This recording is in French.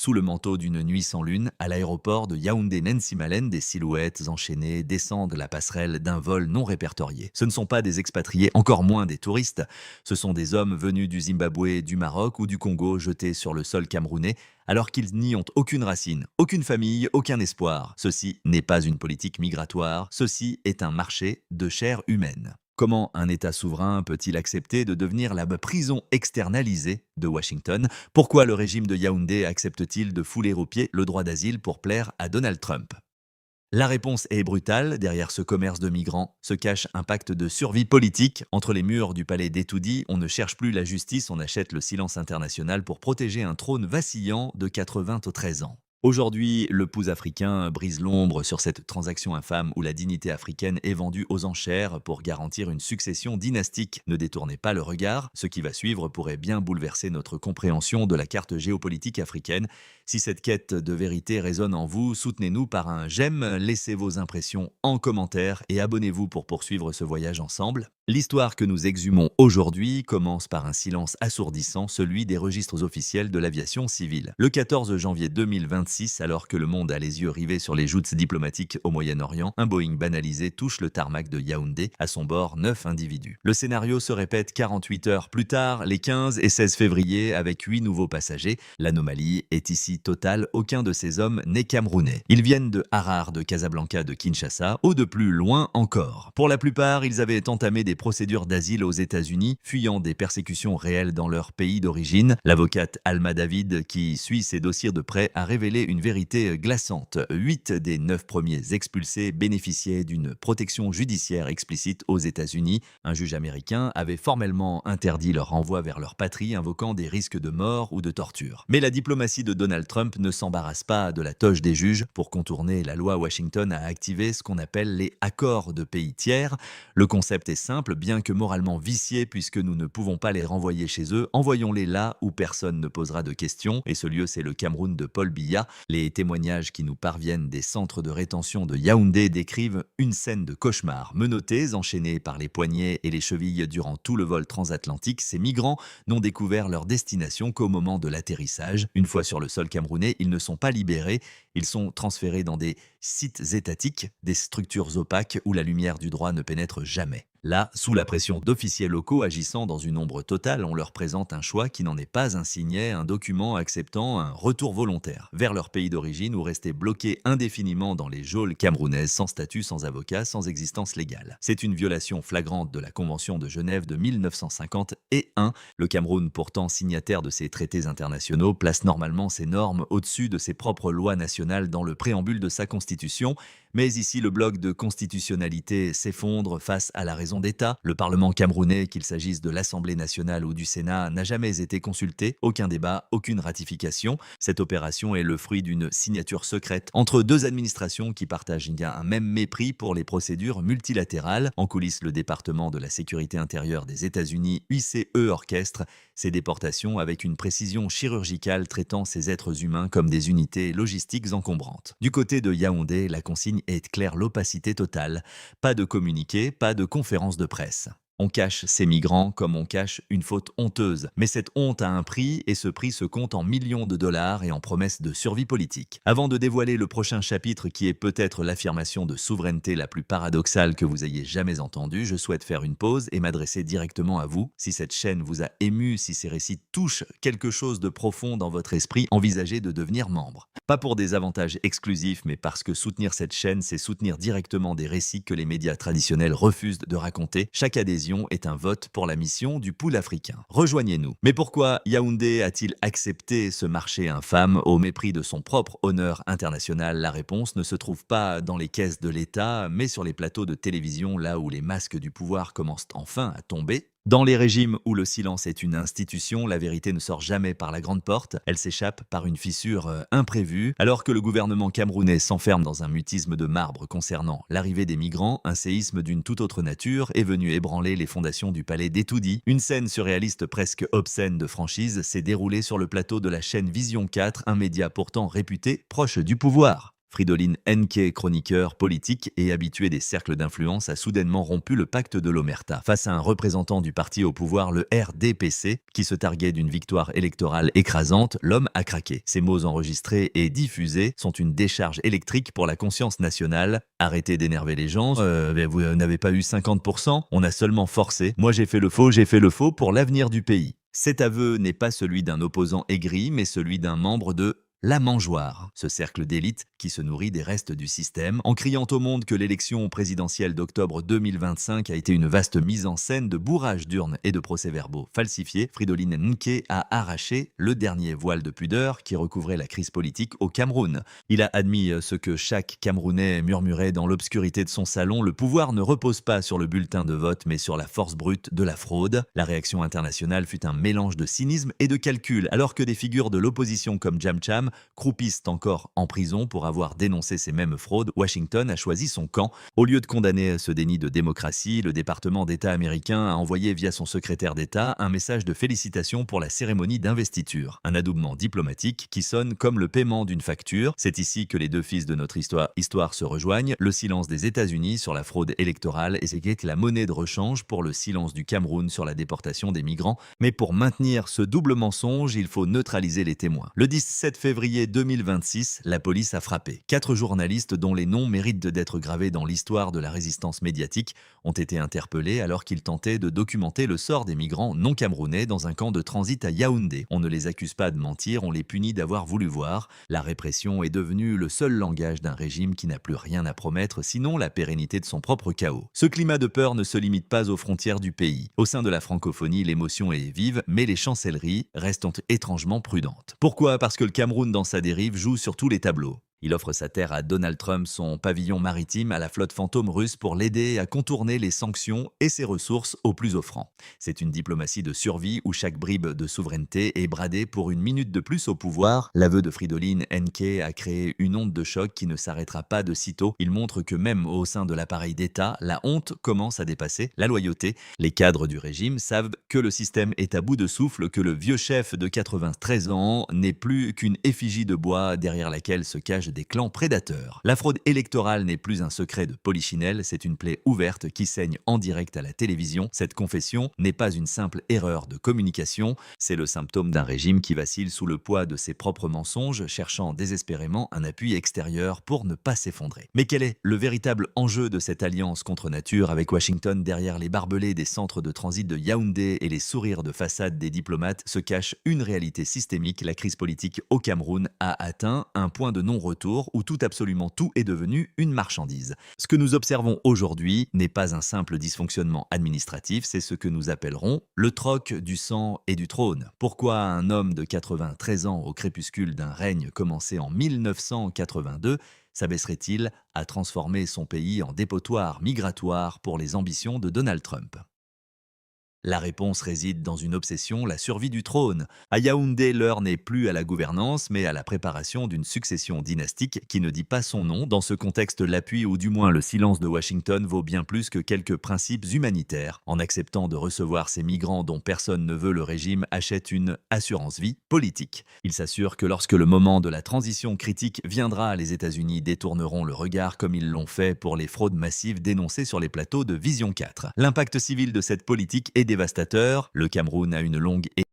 Sous le manteau d'une nuit sans lune, à l'aéroport de Yaoundé-Nensimalène, des silhouettes enchaînées descendent la passerelle d'un vol non répertorié. Ce ne sont pas des expatriés, encore moins des touristes. Ce sont des hommes venus du Zimbabwe, du Maroc ou du Congo jetés sur le sol camerounais alors qu'ils n'y ont aucune racine, aucune famille, aucun espoir. Ceci n'est pas une politique migratoire, ceci est un marché de chair humaine. Comment un État souverain peut-il accepter de devenir la prison externalisée de Washington? Pourquoi le régime de Yaoundé accepte-t-il de fouler aux pieds le droit d'asile pour plaire à Donald Trump? La réponse est brutale. Derrière ce commerce de migrants se cache un pacte de survie politique. Entre les murs du palais d'Etoudi, on ne cherche plus la justice, on achète le silence international pour protéger un trône vacillant de 93 ans. Aujourd'hui, le pouls africain brise l'ombre sur cette transaction infâme où la dignité africaine est vendue aux enchères pour garantir une succession dynastique. Ne détournez pas le regard, ce qui va suivre pourrait bien bouleverser notre compréhension de la carte géopolitique africaine. Si cette quête de vérité résonne en vous, soutenez-nous par un j'aime, laissez vos impressions en commentaire et abonnez-vous pour poursuivre ce voyage ensemble. L'histoire que nous exhumons aujourd'hui commence par un silence assourdissant, celui des registres officiels de l'aviation civile. Le 14 janvier 2026, alors que le monde a les yeux rivés sur les joutes diplomatiques au Moyen-Orient, un Boeing banalisé touche le tarmac de Yaoundé, à son bord 9 individus. Le scénario se répète 48 heures plus tard, les 15 et 16 février, avec 8 nouveaux passagers. L'anomalie est ici totale, aucun de ces hommes n'est camerounais. Ils viennent de Harar, de Casablanca, de Kinshasa, ou de plus loin encore. Pour la plupart, ils avaient entamé des procédures d'asile aux États-Unis, fuyant des persécutions réelles dans leur pays d'origine. L'avocate Alma David, qui suit ces dossiers de près, a révélé une vérité glaçante. 8 des 9 premiers expulsés bénéficiaient d'une protection judiciaire explicite aux États-Unis. Un juge américain avait formellement interdit leur renvoi vers leur patrie, invoquant des risques de mort ou de torture. Mais la diplomatie de Donald Trump ne s'embarrasse pas de la toge des juges. Pour contourner la loi, Washington a activé ce qu'on appelle les accords de pays tiers. Le concept est simple, bien que moralement vicié, puisque nous ne pouvons pas les renvoyer chez eux, envoyons-les là où personne ne posera de questions, et ce lieu c'est le Cameroun de Paul Biya. Les témoignages qui nous parviennent des centres de rétention de Yaoundé décrivent une scène de cauchemar. Menottés, enchaînés par les poignets et les chevilles durant tout le vol transatlantique, ces migrants n'ont découvert leur destination qu'au moment de l'atterrissage. Une fois sur le sol camerounais, ils ne sont pas libérés, ils sont transférés dans des sites étatiques, des structures opaques où la lumière du droit ne pénètre jamais. Là, sous la pression d'officiers locaux agissant dans une ombre totale, on leur présente un choix qui n'en est pas un signet, un document acceptant un retour volontaire vers leur pays d'origine ou rester bloqués indéfiniment dans les geôles camerounaises sans statut, sans avocat, sans existence légale. C'est une violation flagrante de la Convention de Genève de 1951. Le Cameroun, pourtant signataire de ces traités internationaux, place normalement ses normes au-dessus de ses propres lois nationales dans le préambule de sa constitution. Mais ici, le bloc de constitutionnalité s'effondre face à la raison d'État. Le Parlement camerounais, qu'il s'agisse de l'Assemblée nationale ou du Sénat, n'a jamais été consulté. Aucun débat, aucune ratification. Cette opération est le fruit d'une signature secrète entre deux administrations qui partagent un même mépris pour les procédures multilatérales. En coulisses, le département de la sécurité intérieure des États-Unis, UCE, orchestre ces déportations avec une précision chirurgicale traitant ces êtres humains comme des unités logistiques encombrantes. Du côté de Yaoundé, la consigne est claire, l'opacité totale. Pas de communiqué, pas de conférence de presse. On cache ces migrants comme on cache une faute honteuse. Mais cette honte a un prix et ce prix se compte en millions de dollars et en promesses de survie politique. Avant de dévoiler le prochain chapitre qui est peut-être l'affirmation de souveraineté la plus paradoxale que vous ayez jamais entendue, je souhaite faire une pause et m'adresser directement à vous. Si cette chaîne vous a ému, si ces récits touchent quelque chose de profond dans votre esprit, envisagez de devenir membre. Pas pour des avantages exclusifs, mais parce que soutenir cette chaîne, c'est soutenir directement des récits que les médias traditionnels refusent de raconter. Chaque adhésion est un vote pour la mission du pool africain. Rejoignez-nous. Mais pourquoi Yaoundé a-t-il accepté ce marché infâme au mépris de son propre honneur international? La réponse ne se trouve pas dans les caisses de l'État, mais sur les plateaux de télévision, là où les masques du pouvoir commencent enfin à tomber. Dans les régimes où le silence est une institution, la vérité ne sort jamais par la grande porte, elle s'échappe par une fissure imprévue. Alors que le gouvernement camerounais s'enferme dans un mutisme de marbre concernant l'arrivée des migrants, un séisme d'une toute autre nature est venu ébranler les fondations du palais d'Etoudi. Une scène surréaliste presque obscène de franchise s'est déroulée sur le plateau de la chaîne Vision 4, un média pourtant réputé proche du pouvoir. Fridolin Nke, chroniqueur politique et habitué des cercles d'influence, a soudainement rompu le pacte de l'omerta. Face à un représentant du parti au pouvoir, le RDPC, qui se targuait d'une victoire électorale écrasante, l'homme a craqué. Ses mots enregistrés et diffusés sont une décharge électrique pour la conscience nationale. Arrêtez d'énerver les gens, vous n'avez pas eu 50%, on a seulement forcé. Moi j'ai fait le faux pour l'avenir du pays. Cet aveu n'est pas celui d'un opposant aigri, mais celui d'un membre de la mangeoire, ce cercle d'élite qui se nourrit des restes du système, en criant au monde que l'élection présidentielle d'octobre 2025 a été une vaste mise en scène de bourrage d'urnes et de procès-verbaux falsifiés. Fridolin Nke a arraché le dernier voile de pudeur qui recouvrait la crise politique au Cameroun. Il a admis ce que chaque Camerounais murmurait dans l'obscurité de son salon: le pouvoir ne repose pas sur le bulletin de vote, mais sur la force brute de la fraude. La réaction internationale fut un mélange de cynisme et de calcul, alors que des figures de l'opposition comme Jam Cham croupissent encore en prison pour avoir dénoncé ces mêmes fraudes. Washington a choisi son camp. Au lieu de condamner ce déni de démocratie, le département d'État américain a envoyé via son secrétaire d'État un message de félicitations pour la cérémonie d'investiture. Un adoubement diplomatique qui sonne comme le paiement d'une facture. C'est ici que les deux fils de notre histoire se rejoignent. Le silence des États-Unis sur la fraude électorale et c'est la monnaie de rechange pour le silence du Cameroun sur la déportation des migrants. Mais pour maintenir ce double mensonge, il faut neutraliser les témoins. Le 17 février 2026, la police a frappé. 4 journalistes dont les noms méritent d'être gravés dans l'histoire de la résistance médiatique ont été interpellés alors qu'ils tentaient de documenter le sort des migrants non camerounais dans un camp de transit à Yaoundé. On ne les accuse pas de mentir, on les punit d'avoir voulu voir. La répression est devenue le seul langage d'un régime qui n'a plus rien à promettre, sinon la pérennité de son propre chaos. Ce climat de peur ne se limite pas aux frontières du pays. Au sein de la francophonie, l'émotion est vive, mais les chancelleries restent étrangement prudentes. Pourquoi ? Parce que le Cameroun, dans sa dérive, joue sur tous les tableaux. Il offre sa terre à Donald Trump, son pavillon maritime à la flotte fantôme russe pour l'aider à contourner les sanctions et ses ressources aux plus offrants. C'est une diplomatie de survie où chaque bribe de souveraineté est bradée pour une minute de plus au pouvoir. L'aveu de Fridolin Nke a créé une onde de choc qui ne s'arrêtera pas de sitôt. Il montre que même au sein de l'appareil d'État, la honte commence à dépasser la loyauté. Les cadres du régime savent que le système est à bout de souffle, que le vieux chef de 93 ans n'est plus qu'une effigie de bois derrière laquelle se cachent des clans prédateurs. La fraude électorale n'est plus un secret de polichinelle, c'est une plaie ouverte qui saigne en direct à la télévision. Cette confession n'est pas une simple erreur de communication, c'est le symptôme d'un régime qui vacille sous le poids de ses propres mensonges, cherchant désespérément un appui extérieur pour ne pas s'effondrer. Mais quel est le véritable enjeu de cette alliance contre nature avec Washington derrière les barbelés des centres de transit de Yaoundé et les sourires de façade des diplomates se cache une réalité systémique. La crise politique au Cameroun a atteint un point de non-retour où absolument tout est devenu une marchandise. Ce que nous observons aujourd'hui n'est pas un simple dysfonctionnement administratif, c'est ce que nous appellerons le troc du sang et du trône. Pourquoi un homme de 93 ans au crépuscule d'un règne commencé en 1982 s'abaisserait-il à transformer son pays en dépotoir migratoire pour les ambitions de Donald Trump ? La réponse réside dans une obsession, la survie du trône. À Yaoundé, l'heure n'est plus à la gouvernance, mais à la préparation d'une succession dynastique qui ne dit pas son nom. Dans ce contexte, l'appui ou du moins le silence de Washington vaut bien plus que quelques principes humanitaires. En acceptant de recevoir ces migrants dont personne ne veut, le régime achète une assurance-vie politique. Il s'assure que lorsque le moment de la transition critique viendra, les États-Unis détourneront le regard comme ils l'ont fait pour les fraudes massives dénoncées sur les plateaux de Vision 4. L'impact civil de cette politique est dévastateur. Le Cameroun a une longue